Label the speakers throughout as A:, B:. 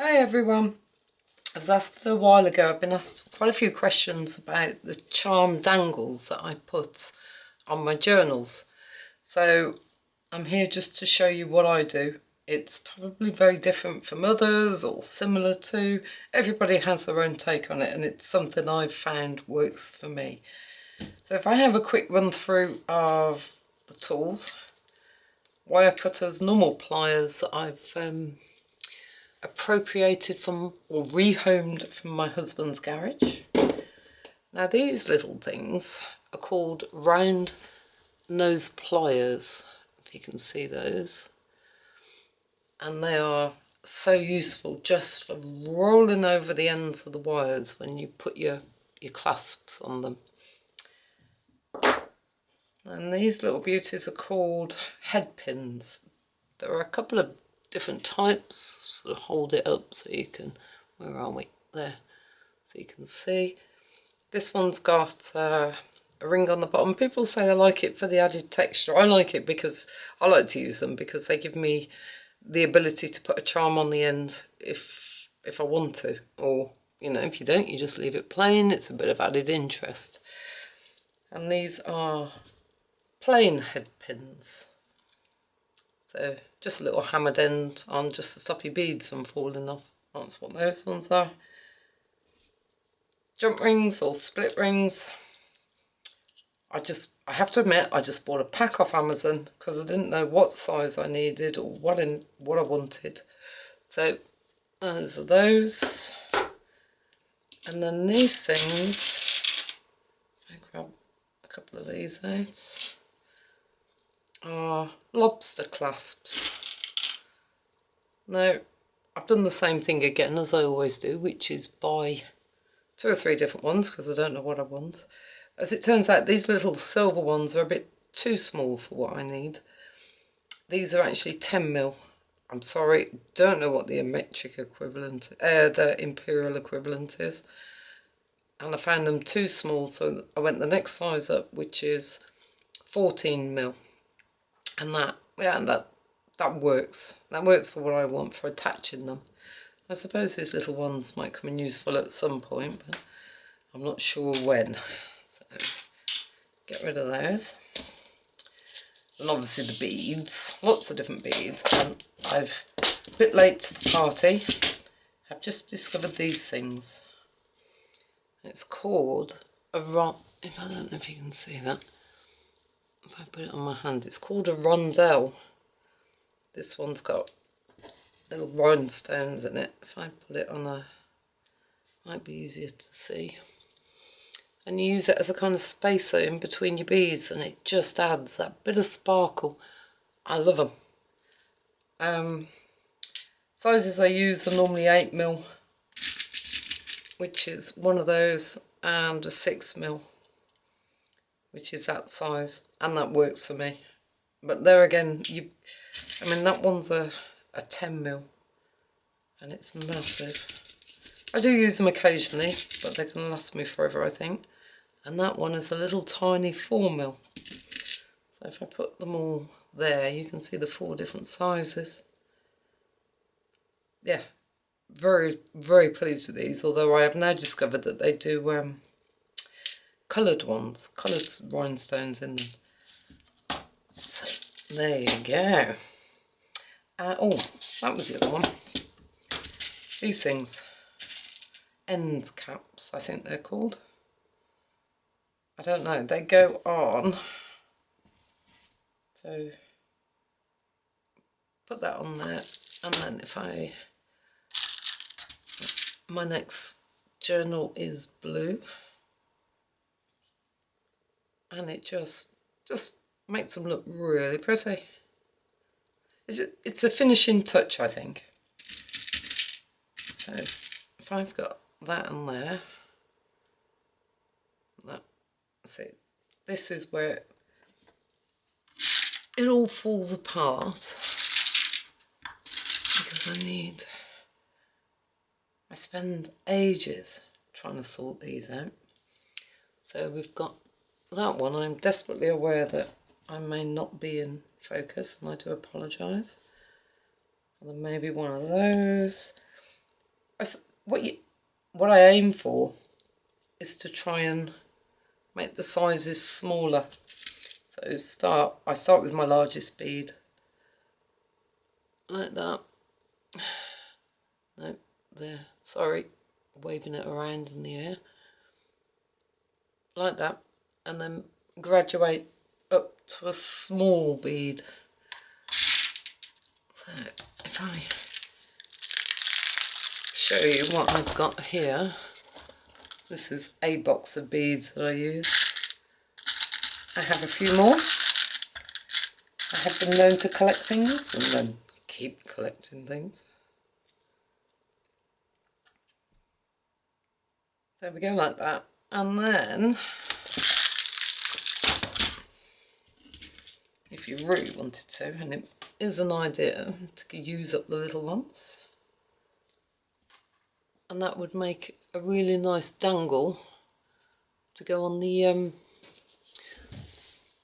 A: Hi everyone. I was asked a while ago, I've been asked quite a few questions about the charm dangles that I put on my journals. So I'm here just to show you what I do. It's probably very different from others or similar to. Everybody has their own take on it, and it's something I've found works for me. So if I have a quick run through of the tools, wire cutters, normal pliers that I've appropriated from or rehomed from my husband's garage. Now these little things are called round nose pliers, if you can see those, and they are so useful just for rolling over the ends of the wires when you put your clasps on them. And these little beauties are called head pins. There are a couple of different types. Sort of hold it up so you can, where are we? There, so you can see. This one's got a ring on the bottom. People say they like it for the added texture. I like it because I like to use them because they give me the ability to put a charm on the end if I want to, or you know, if you don't, you just leave it plain. It's a bit of added interest. And these are plain head pins. So just a little hammered end on just to stop your beads from falling off. That's what those ones are. Jump rings or split rings. I have to admit, I just bought a pack off Amazon because I didn't know what size I needed or what I wanted. So those are those. And then these things, I grab a couple of these out, are lobster clasps. Now, I've done the same thing again as I always do, which is buy 2 or 3 different ones because I don't know what I want. As it turns out, these little silver ones are a bit too small for what I need. These are actually 10mm. I'm sorry, don't know what the metric equivalent, the imperial equivalent is. And I found them too small, so I went the next size up, which is 14mm. And that works. That works for what I want for attaching them. I suppose these little ones might come in useful at some point, but I'm not sure when. So get rid of those. And obviously the beads, lots of different beads. And I've, a bit late to the party, I've just discovered these things. It's called a I don't know if you can see that. If I put it on my hand, it's called a Rondelle. This one's got little rhinestones in it. If I put it on might be easier to see. And you use it as a kind of spacer in between your beads, and it just adds that bit of sparkle. I love them. Sizes I use are normally 8mm, which is one of those, and a 6mm, which is that size, and that works for me. But there again, that one's a 10mm, and it's massive. I do use them occasionally, but they're going to last me forever, I think. And that one is a little tiny 4mm. So if I put them all there, you can see the 4 different sizes. Yeah, very, very pleased with these, although I have now discovered that they do coloured ones, coloured rhinestones in them. So there you go. Oh, that was the other one. These things, end caps, I think they're called. I don't know, they go on. So put that on there, and then if my next journal is blue, and it just makes them look really pretty. It's a finishing touch, I think. So if I've got that on there, see, this is where it all falls apart because I spend ages trying to sort these out. So we've got that one. I'm desperately aware that I may not be in focus, and I do apologise. And then maybe one of those. what I aim for is to try and make the sizes smaller. So I start with my largest bead, like that. No, there, sorry, waving it around in the air, like that, and then graduate up to a small bead. So if I show you what I've got here, this is a box of beads that I use. I have a few more. I have been known to collect things and then keep collecting things. So we go like that, and then if you really wanted to, and it is an idea to use up the little ones, and that would make a really nice dangle to go on the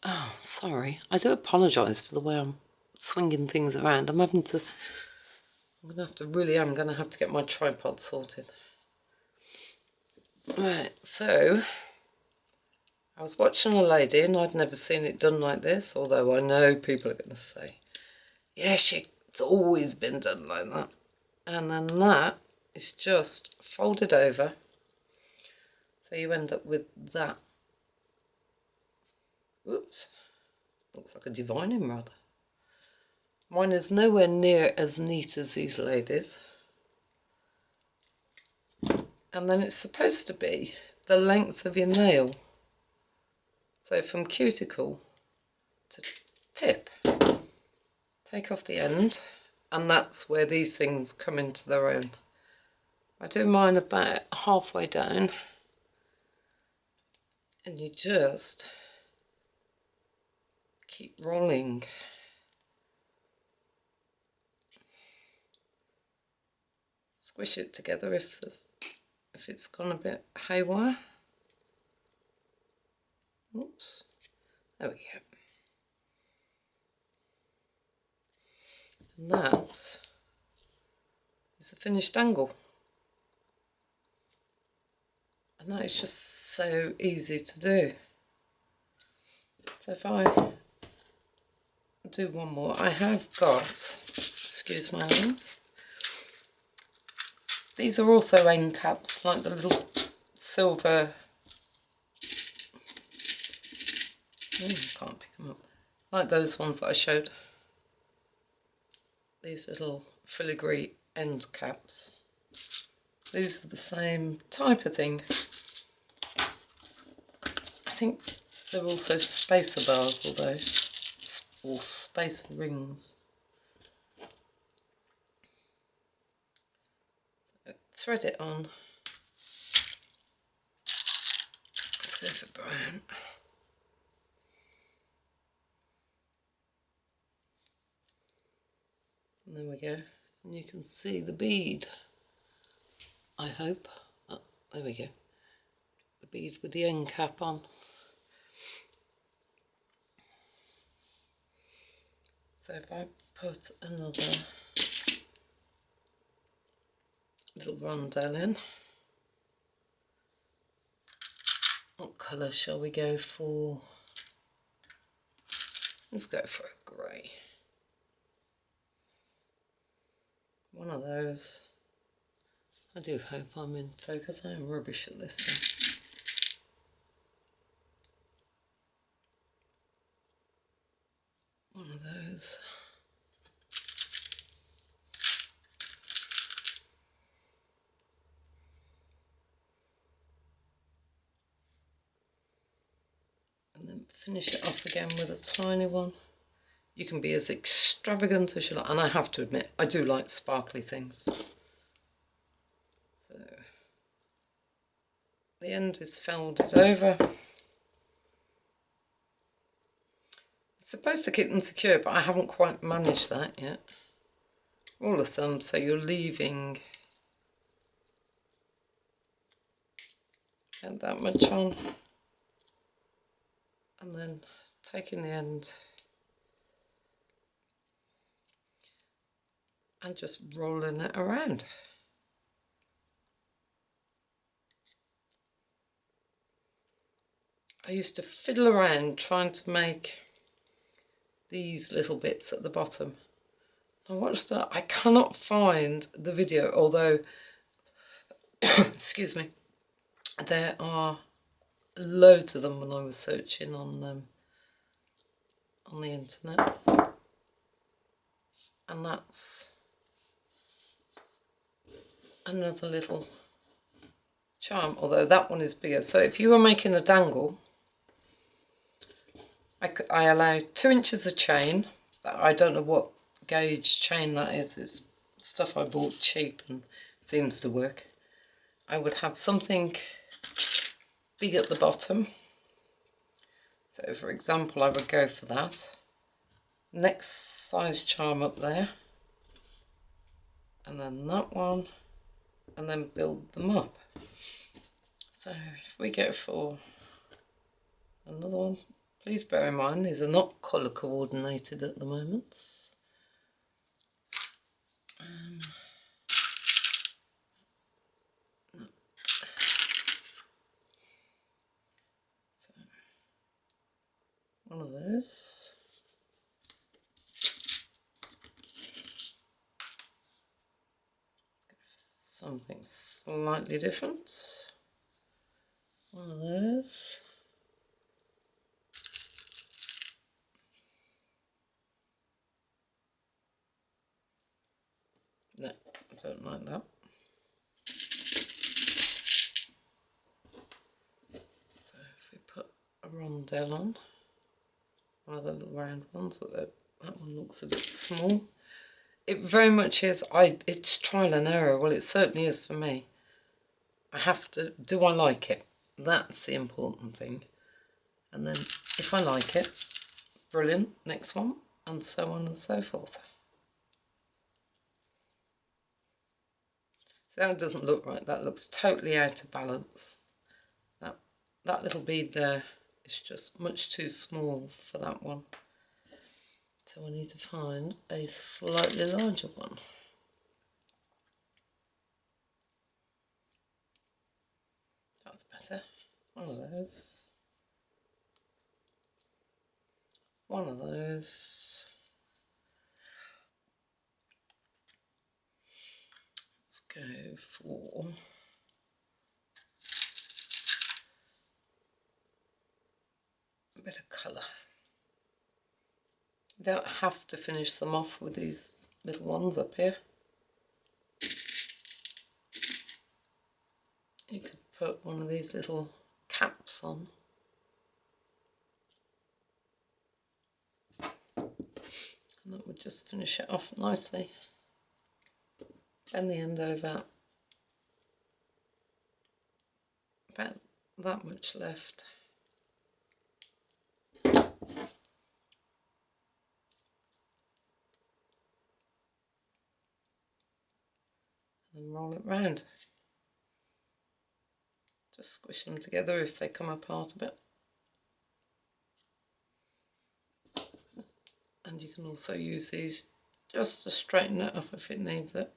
A: oh, sorry, I do apologise for the way I'm swinging things around. I'm gonna have to get my tripod sorted. Right, so I was watching a lady and I'd never seen it done like this, although I know people are going to say, yeah, it's always been done like that. And then that is just folded over, so you end up with that. Oops, looks like a divining rod. Mine is nowhere near as neat as these ladies. And then it's supposed to be the length of your nail. So from cuticle to tip, take off the end, and that's where these things come into their own. I do mine about halfway down, and you just keep rolling. Squish it together if it's gone a bit haywire. Oops, there we go. And that is the finished dangle. And that is just so easy to do. So if I do one more, I have got, excuse my hands, these are also end caps, like the little silver, can't pick them up, like those ones that I showed. These little filigree end caps. These are the same type of thing. I think they're also spacer bars, or spacer rings. Thread it on. Let's go for brown. And there we go. And you can see the bead, I hope. Oh, there we go. The bead with the end cap on. So if I put another little rondelle in, what colour shall we go for? Let's go for a grey. One of those. I do hope I'm in focus. I am rubbish at this thing. One of those. And then finish it off again with a tiny one. You can be as extravagant as you like, and I have to admit, I do like sparkly things. So the end is folded over. It's supposed to keep them secure, but I haven't quite managed that yet. Rule of thumb, so you're leaving that much on, and then taking the end and just rolling it around. I used to fiddle around trying to make these little bits at the bottom. I watched that. I cannot find the video, although, excuse me, there are loads of them when I was searching on the internet. And that's another little charm, although that one is bigger. So if you were making a dangle, I allow 2 inches of chain. I don't know what gauge chain that is. It's stuff I bought cheap and seems to work. I would have something big at the bottom. So for example, I would go for that. Next size charm up there. And then that one. And then build them up. So if we go for another one, please bear in mind these are not colour coordinated at the moment. No. So one of those. Something slightly different. One of those. No, I don't like that. So if we put a rondelle on, one of the little round ones, although that one looks a bit small. It very much is, it's trial and error. Well, it certainly is for me. I have to, do I like it? That's the important thing. And then if I like it, brilliant, next one, and so on and so forth. So that doesn't look right. That looks totally out of balance. That little bead there is just much too small for that one. So I need to find a slightly larger one. That's better. One of those. One of those. Let's go for a bit of colour. You don't have to finish them off with these little ones up here. You could put one of these little caps on. And that would just finish it off nicely. Bend the end over. About that much left. And roll it round. Just squish them together if they come apart a bit. And you can also use these just to straighten it up if it needs it.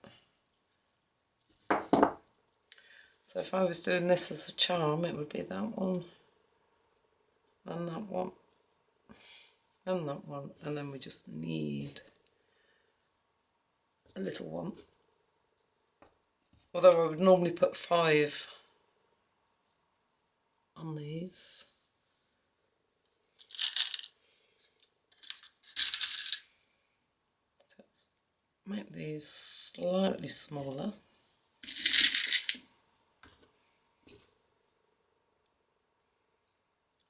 A: So if I was doing this as a charm, it would be that one, and that one, and that one, and then we just need a little one. Although I would normally put 5 on these. So let's make these slightly smaller.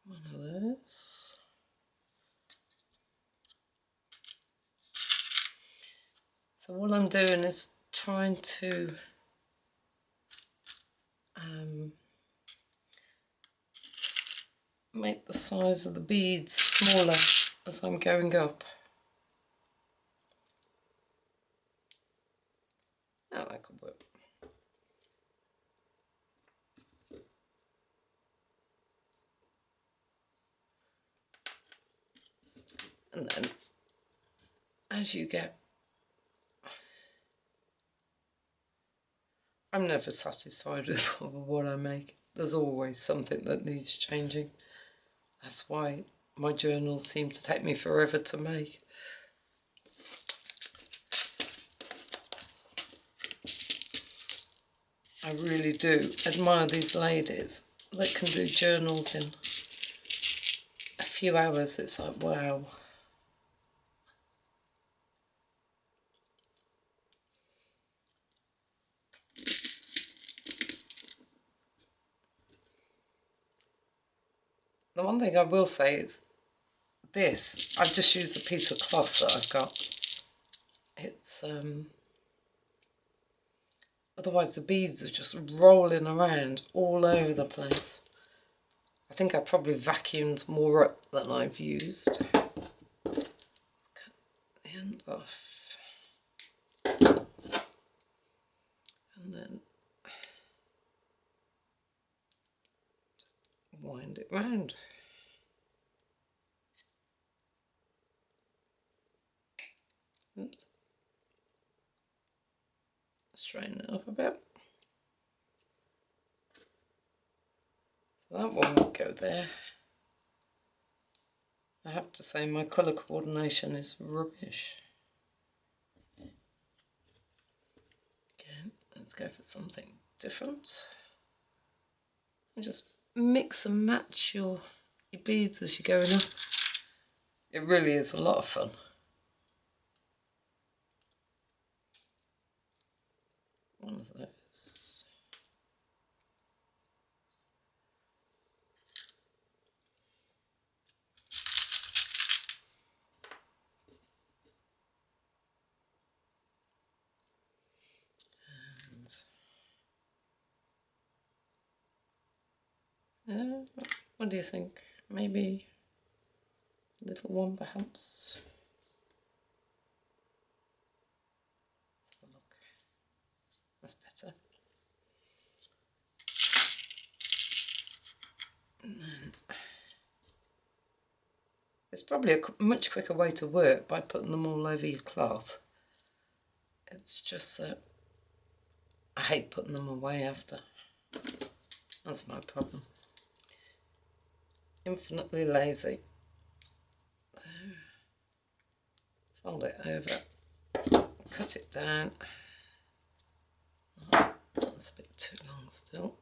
A: One of those. So what I'm doing is trying to make the size of the beads smaller as I'm going up. Oh, that could work. And then as you get, I'm never satisfied with what I make. There's always something that needs changing. That's why my journals seem to take me forever to make. I really do admire these ladies that can do journals in a few hours. It's like, wow. The one thing I will say is this, I've just used a piece of cloth that I've got. It's, otherwise the beads are just rolling around all over the place. I think I probably vacuumed more up than I've used. Let's cut the end off. And then just wind it round. Oops. Straighten it up a bit. So that one will go there. I have to say my colour coordination is rubbish. Again, let's go for something different. And just mix and match your beads as you're going up. It really is a lot of fun. One of those. What do you think? Maybe a little one perhaps? Let's have a look. That's better. And then it's probably a much quicker way to work by putting them all over your cloth. It's just that I hate putting them away after. That's my problem. Infinitely lazy. So, fold it over, cut it down. Oh, that's a bit too long still.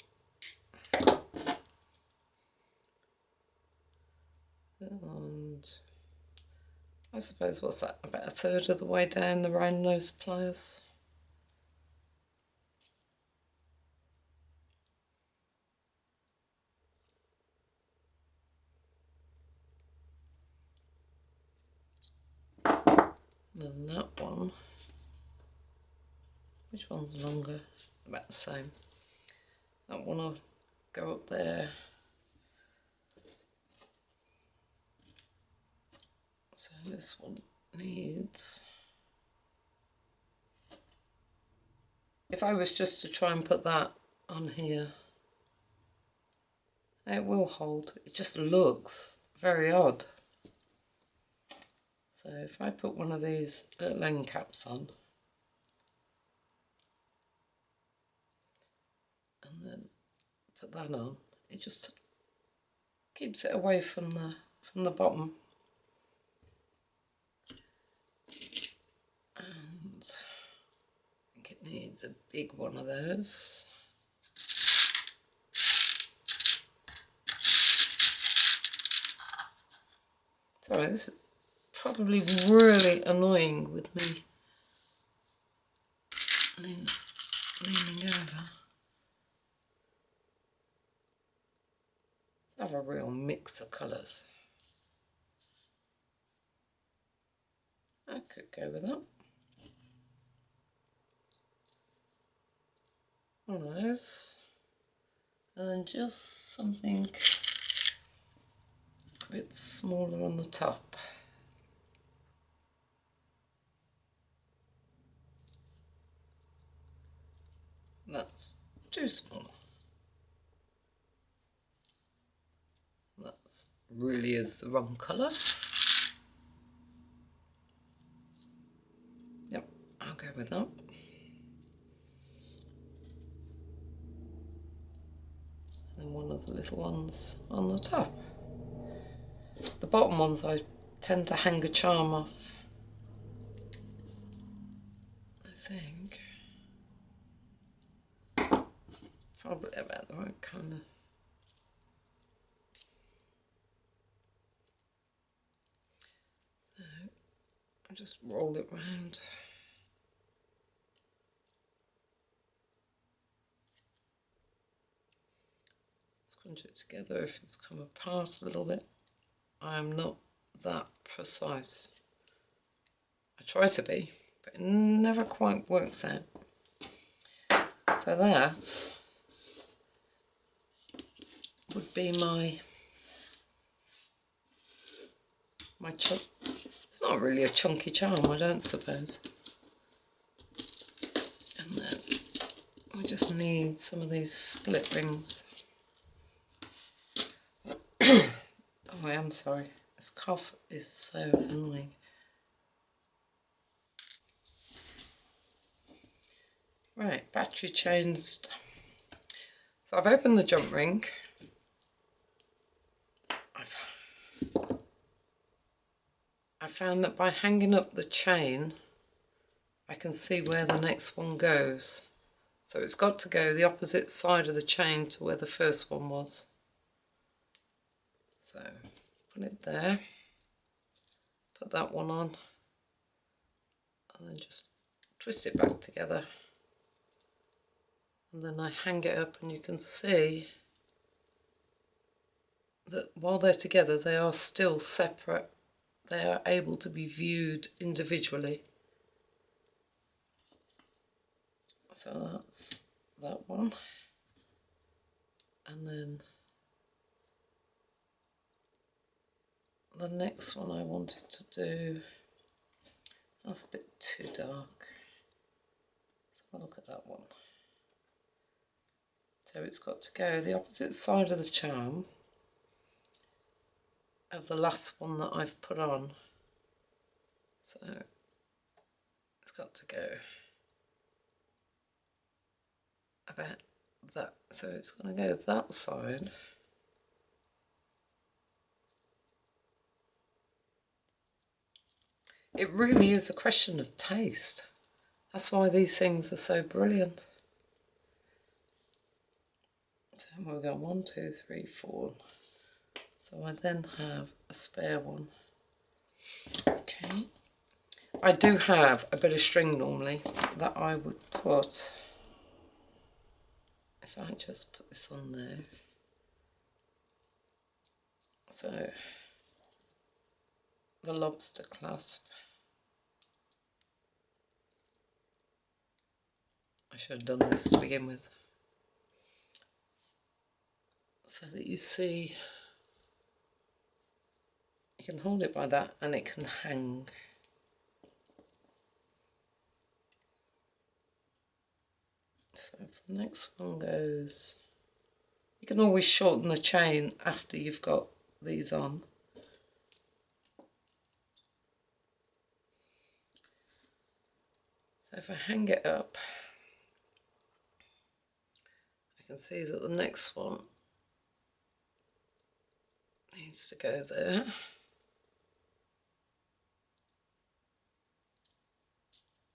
A: And I suppose, what's that, about a third of the way down the round nose pliers. Then that one, which one's longer? About the same. That one will go up there. So this one needs, if I was just to try and put that on here, it will hold. It just looks very odd. So if I put one of these little end caps on, and then put that on, it just keeps it away from the bottom. And I think it needs a big one of those. Sorry, this is probably really annoying with me leaning over. Let's have a real mix of colours. I could go with that. One of those. And then just something a bit smaller on the top. That's too small. That's really is the wrong colour. Yep, I'll go with that. And then one of the little ones on the top. The bottom ones I tend to hang a charm off, I think. Probably about the right colour. So I'll just roll it round. Scrunch it together if it's come apart a little bit. I am not that precise. I try to be, but it never quite works out. So that would be my chunk. It's not really a chunky charm, I don't suppose. And then we just need some of these split rings. Oh, I am sorry. This cough is so annoying. Right, battery changed. So I've opened the jump ring. I found that by hanging up the chain, I can see where the next one goes. So it's got to go the opposite side of the chain to where the first one was. So put it there, put that one on, and then just twist it back together. And then I hang it up, and you can see that while they're together, they are still separate. They are able to be viewed individually. So that's that one. And then the next one I wanted to do, that's a bit too dark. So have a look at that one. So it's got to go the opposite side of the charm of the last one that I've put on. So it's got to go about that. So it's going to go that side. It really is a question of taste. That's why these things are so brilliant. So we've got 1, 2, 3, 4. So I then have a spare one. Okay. I do have a bit of string normally that I would put, if I just put this on there. So the Lobster clasp. I should have done this to begin with. So that you see, you can hold it by that and it can hang. So if the next one goes, you can always shorten the chain after you've got these on. So if I hang it up, I can see that the next one needs to go there.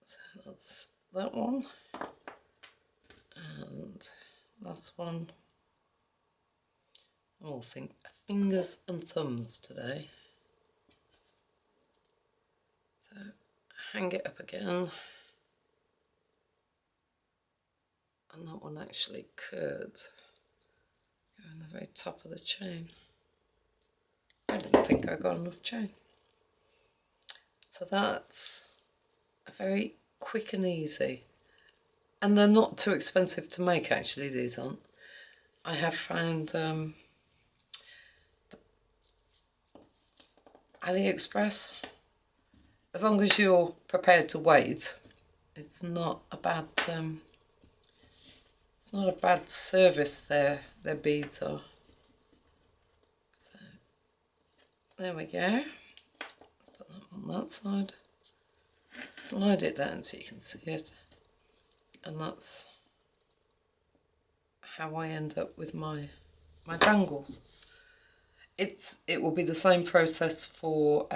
A: So that's that one. And last one. I'll think fingers and thumbs today. So hang it up again. And that one actually could go in the very top of the chain. I didn't think I got enough chain. So that's a very quick and easy. And they're not too expensive to make actually, these aren't. I have found AliExpress. As long as you're prepared to wait, it's not a bad service. Their beads are. So there we go. Let's put that on that side. Slide it down so you can see it, and that's how I end up with my dangles. it will be the same process for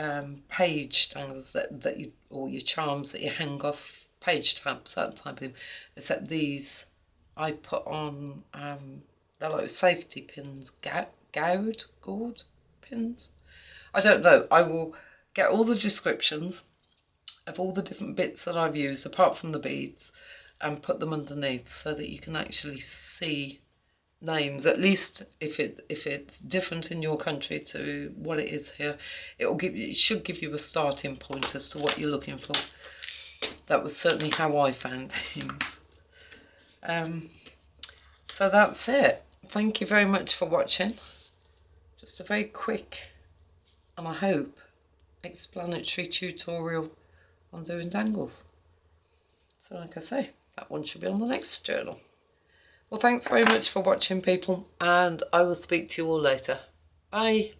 A: page dangles that you, or your charms that you hang off, page tabs, that type of thing, except these I put on, they're like safety pins, gourd pins. I don't know. I will get all the descriptions of all the different bits that I've used apart from the beads and put them underneath so that you can actually see names, at least if it's different in your country to what it is here. It should give you a starting point as to what you're looking for. That was certainly how I found things. So that's it. Thank you very much for watching. Just a very quick, and I hope explanatory tutorial on doing dangles. So like I say, that one should be on the next journal. Well, thanks very much for watching, people, and I will speak to you all later. Bye.